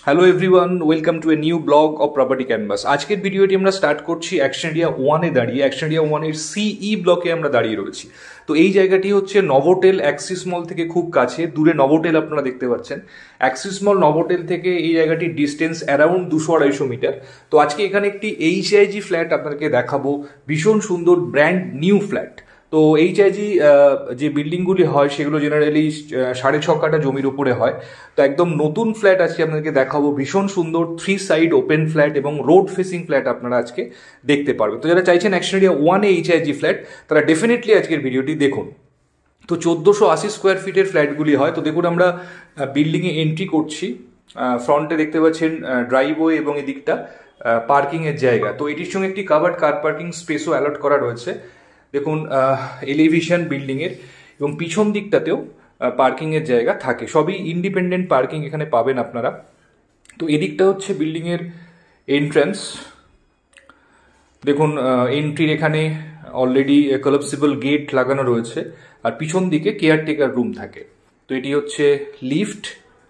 Hello everyone, welcome to a new blog of property canvas. আজকের ভিডিওটি আমরা start করছি অ্যাকশন এরিয়া 1-এ দাঁড়িয়ে। অ্যাকশন এরিয়া 1-এর সিই ব্লকে আমরা দাঁড়িয়ে রয়েছি। তো এই জায়গাটি হচ্ছে নভোটেল অ্যাক্সিস মল থেকে খুব কাছে, দূরে নভোটেল আপনারা দেখতে পাচ্ছেন। অ্যাক্সিস মল নভোটেল থেকে এই জায়গাটির ডিস্টেন্স অ্যারাউন্ড 200-250 মিটার। তো আজকে এখানে একটি HIG ফ্ল্যাট আপনাদেরকে দেখাবো, ভীষণ সুন্দর ব্র্যান্ড নিউ ফ্ল্যাট। তো HIG যে বিল্ডিংগুলি হয় সেগুলো জেনারেলি 6.5 কাঠা জমির উপরে হয়। তো একদম নতুন ফ্ল্যাট আজকে আপনাদেরকে দেখাবো, ভীষণ সুন্দর 3 সাইড ওপেন ফ্ল্যাট এবং রোড ফেসিং ফ্ল্যাট আপনারা আজকে দেখতে পারবেন। তো যারা চাইছেন অ্যাকশন এরিয়া 1-এ HIG ফ্ল্যাট, তারা ডেফিনেটলি আজকের ভিডিওটি দেখুন। তো 1480 স্কোয়ার ফিটের ফ্ল্যাটগুলি হয়। তো দেখুন, আমরা বিল্ডিংয়ে এন্ট্রি করছি। ফ্রন্টে দেখতে পাচ্ছেন ড্রাইভওয়ে এবং এদিকটা পার্কিংয়ের জায়গা। তো এটির সঙ্গে একটি কাভার্ড কার পার্কিং স্পেসও অ্যালট করা রয়েছে। দেখুন এলিভেশন বিল্ডিংয়ের, এবং পিছন দিকটাতেও পার্কিংয়ের জায়গা থাকে। সবই ইন্ডিপেন্ডেন্ট পার্কিং এখানে পাবেন আপনারা। তো এদিকটা হচ্ছে বিল্ডিংয়ের এন্ট্রান্স। দেখুন এন্ট্রির এখানে অলরেডি কলাপসিবল গেট লাগানো রয়েছে, আর পিছন দিকে কেয়ারটেকার রুম থাকে। তো এটি হচ্ছে লিফট,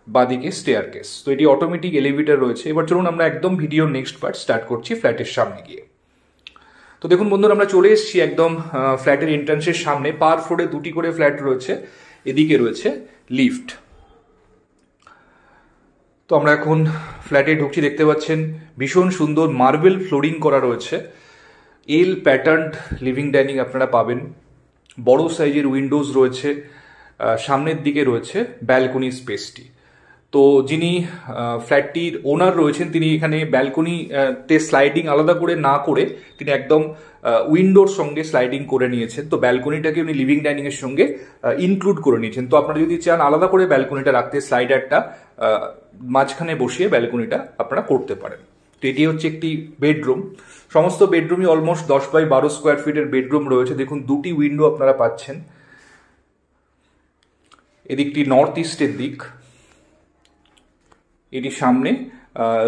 বাদিকে স্টেয়ারকেস। তো এটি অটোমেটিক এলিভেটর রয়েছে। এবার চলুন আমরা একদম ভিডিও নেক্সট পার্ট স্টার্ট করছি ফ্ল্যাটের সামনে গিয়ে। তো দেখুন বন্ধুরা, আমরা চলে এসেছি একদম ফ্ল্যাটের এন্ট্রান্সের সামনে। পার ফ্লোরে 2টি করে ফ্ল্যাট রয়েছে, এদিকে রয়েছে লিফট। তো আমরা এখন ফ্ল্যাটে ঢুকছি। দেখতে পাচ্ছেন ভীষণ সুন্দর মার্বেল ফ্লোরিং করা রয়েছে। এল প্যাটার্ন লিভিং ডাইনিং আপনারা পাবেন। বড় সাইজের উইন্ডোজ রয়েছে। সামনের দিকে রয়েছে ব্যালকনি স্পেসটি। তো যিনি ফ্ল্যাটটির ওনার রয়েছেন, তিনি এখানে ব্যালকনিতে স্লাইডিং আলাদা করে না করে তিনি একদম উইন্ডোর সঙ্গে স্লাইডিং করে নিয়েছেন। তো ব্যালকনিটাকে উনি লিভিং ডাইনিং এর সঙ্গে ইনক্লুড করে নিয়েছেন। তো আপনারা যদি চান আলাদা করে ব্যালকনিটা রাখতে, স্লাইডারটা মাঝখানে বসিয়ে ব্যালকনিটা আপনারা করতে পারেন। তো এটি হচ্ছে একটি বেডরুম। সমস্ত বেডরুমই অলমোস্ট 10x12 স্কোয়ার ফিটের বেডরুম রয়েছে। দেখুন 2টি উইন্ডো আপনারা পাচ্ছেন। এদিকটি নর্থ ইস্টের দিক। এটি সামনে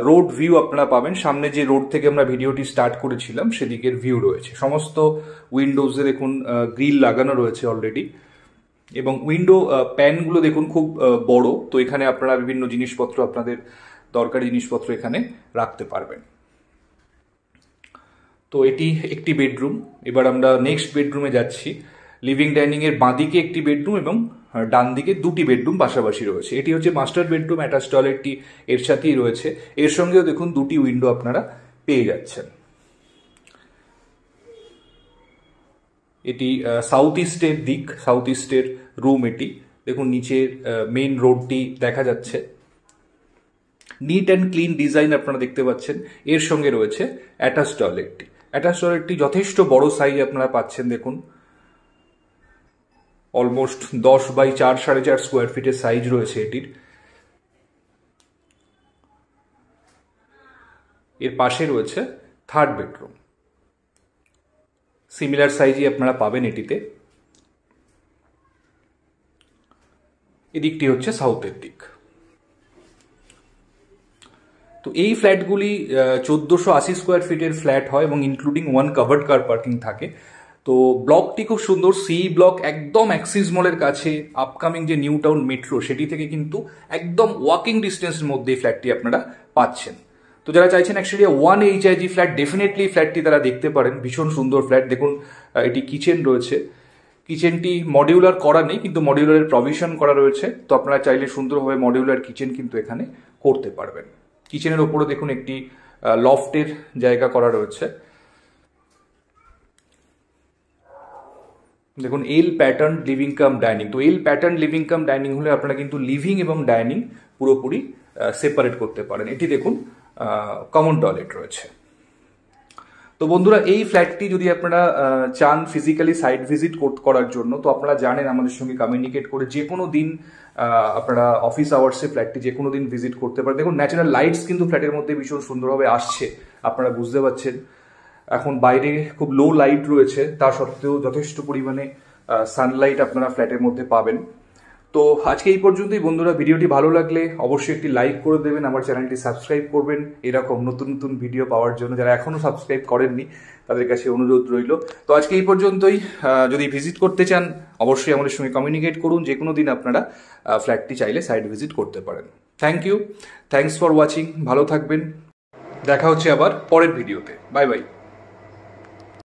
রোড ভিউ আপনারা পাবেন। সামনে যে রোড থেকে আমরা ভিডিওটি স্টার্ট করেছিলাম সেদিকের ভিউ রয়েছে। সমস্ত উইন্ডোজে দেখুন গ্রিল লাগানো রয়েছে অলরেডি, এবং উইন্ডো প্যানগুলো দেখুন খুব বড়। তো এখানে আপনারা বিভিন্ন জিনিসপত্র, আপনাদের দরকারি জিনিসপত্র এখানে রাখতে পারবেন। তো এটি একটি বেডরুম। এবার আমরা নেক্সট বেডরুমে যাচ্ছি। লিভিং ডাইনিং এর বাঁদিকে একটি বেডরুম এবং ডান দিকে 2টি বেডরুম পাশাপাশি রয়েছে। এটি হচ্ছে মাস্টার বেডরুম, অ্যাটাচ টয়লেটটি এর সাথেই রয়েছে। এর সঙ্গেও দেখুন 2টি উইন্ডো আপনারা পেয়ে যাচ্ছেন। এটি সাউথ ইস্টের দিক, সাউথ ইস্টের রুম এটি। দেখুন নিচের মেইন রোডটি দেখা যাচ্ছে। নিট অ্যান্ড ক্লিন ডিজাইন আপনারা দেখতে পাচ্ছেন। এর সঙ্গে রয়েছে অ্যাটাচ টয়লেটটি। অ্যাটাচ টয়লেটটি যথেষ্ট বড় সাইজ আপনারা পাচ্ছেন। দেখুন অলমোস্ট 10x4 4.5 স্কোয়ার ফিটের সাইজ রয়েছে এটির। এর পাশে রয়েছে থার্ড বেডরুম। সিমিলার সাইজই আপনারা পাবেন এটিতে। এদিকটি হচ্ছে সাউথের দিক। তো এই ফ্ল্যাটগুলি 1480 স্কোয়ার ফিটের ফ্ল্যাট হয় এবং ইনক্লুডিং 1 কাভার্ড কার পার্কিং থাকে। তো ব্লকটি খুব সুন্দর, সিই ব্লক, একদম অ্যাক্সিস মলের কাছে। আপকামিং যে নিউ টাউন মেট্রো সেটি থেকে কিন্তু একদম ওয়াকিং ডিস্টেন্সের মধ্যে এই ফ্ল্যাটটি আপনারা পাচ্ছেন। তো যারা চাইছেন action area 1 HIG flat, definitely ফ্ল্যাটটি তারা দেখতে পারেন। ভীষণ সুন্দর ফ্ল্যাট। দেখুন এটি কিচেন রয়েছে। কিচেনটি মডিউলার করা নেই, কিন্তু মডিউলারের প্রভিশন করা রয়েছে। তো আপনারা চাইলে সুন্দরভাবে মডিউলার কিচেন কিন্তু এখানে করতে পারবেন। কিচেনের ওপরে দেখুন একটি লফটের জায়গা করা রয়েছে। দেখুন L pattern living cum dining. তো L pattern living cum dining হলে আপনারা কিন্তু লিভিং এবং ডাইনিং পুরোপুরি সেপারেট করতে পারেন। এটি দেখুন কমন টয়লেট রয়েছে। তো বন্ধুরা, এই ফ্ল্যাটটি যদি আপনারা চান ফিজিক্যালি সাইট ভিজিট করার জন্য, তো আপনারা জানেন আমাদের সঙ্গে কমিউনিকেট করে যে কোনো দিন আপনারা অফিস আওয়ার্সে ফ্ল্যাটটি যে কোনো দিন ভিজিট করতে পারেন। দেখুন ন্যাচারাল লাইটস কিন্তু ফ্ল্যাটের মধ্যে ভীষণ সুন্দরভাবে আসছে, আপনারা বুঝতে পারছেন। এখন বাইরে খুব লো লাইট রয়েছে, তা সত্ত্বেও যথেষ্ট পরিমাণে সানলাইট আপনারা ফ্ল্যাটের মধ্যে পাবেন। তো আজকে এই পর্যন্তই বন্ধুরা। ভিডিওটি ভালো লাগলে অবশ্যই একটি লাইক করে দেবেন, আমার চ্যানেলটি সাবস্ক্রাইব করবেন এরকম নতুন নতুন ভিডিও পাওয়ার জন্য। যারা এখনও সাবস্ক্রাইব করেননি তাদের কাছে অনুরোধ রইল। তো আজকে এই পর্যন্তই। যদি ভিজিট করতে চান অবশ্যই আমাদের সঙ্গে কমিউনিকেট করুন। যে কোনো দিন আপনারা ফ্ল্যাটটি চাইলে সাইট ভিজিট করতে পারেন। Thank you, thanks for watching, ভালো থাকবেন, দেখা হচ্ছে আবার পরের ভিডিওতে, বাই বাই।